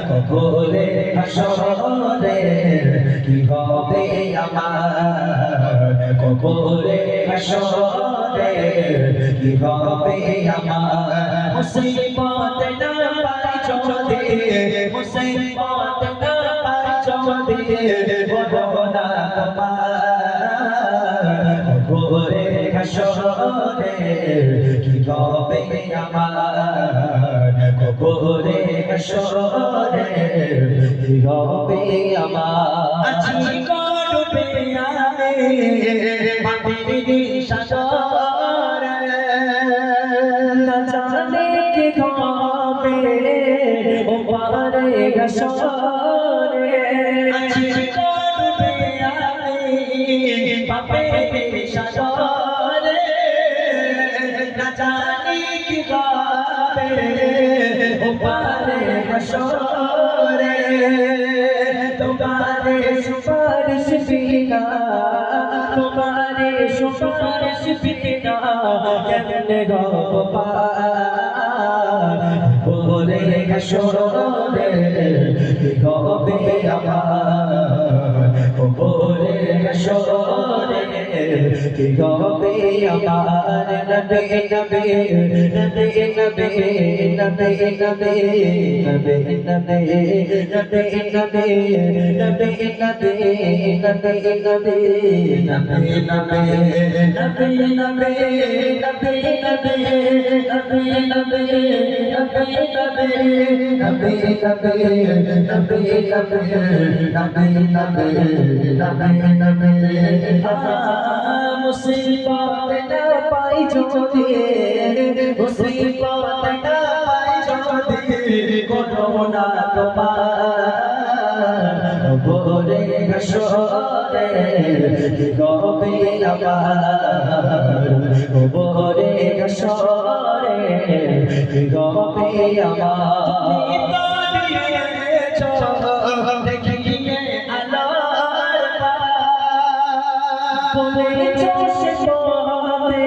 কবরে হাসরে কি হবে আমার, কবরে হাসরে কি হবে আমার, মুসিবত না পাই যদি, মুসিবত না পাই যদি বলো না তোমার, কবরে হাসরে কি হবে আমার, কবরে হাসরে কি হবে আমার। আজি করবে আলে মাটির সাগর, না জানে কি হবে ও পারে হাসরে। আজি করবে আলে মাটির সাগর, না জানি কি হবে ও পারে হাসরে। তোমারে সুপারিশ বিনা, তোমারে সুপারিশ বিনা কেমনে গো পার, কবরে হাসরে কি হবে আমার, কবরে হাসরে কি হবে আমার। নবী নবী নবী নবী নবী নবী নবী নবী নবী নবী নবী নবী নবী নবী নবী মুসিবত না পাই যদি, মুসিবত না পাই যদি করোনা তোমার, কবরে হাসরে কি হবে আমার, কবরে হাসরে কি হবে আমার। দেখিয়ে আলোর বলেছ সে পথে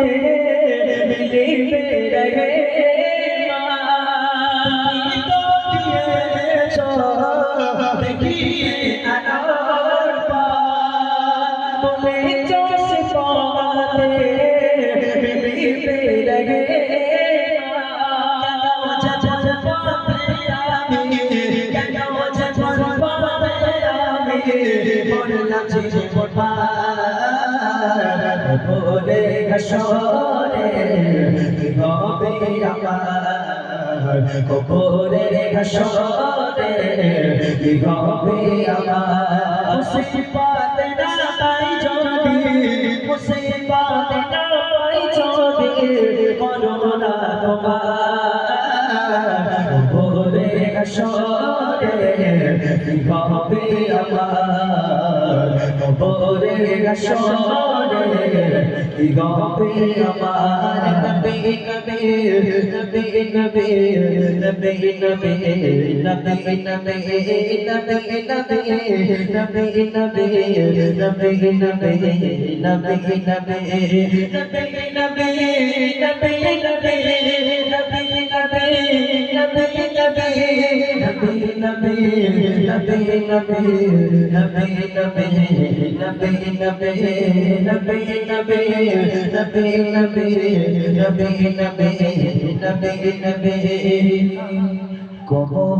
মিলিবে রে দেখিয়ে আলোর বলেছ সে পথে মিলিবে রে। কবরে হাসরে কি হবে আমার, কবরে হাসরে কি হবে আমার। মুসিবত না পাই যদি, মুসিবত না পাই যদি করোনা তোমার, কবরে হাসরে কি হবে আমার, কবরে হাসরে কি হবে আমার। নবী নবী নবী নবী নবী নবী নবী নবী নবী নবী নবী নবী নবী নবী নবী নবী।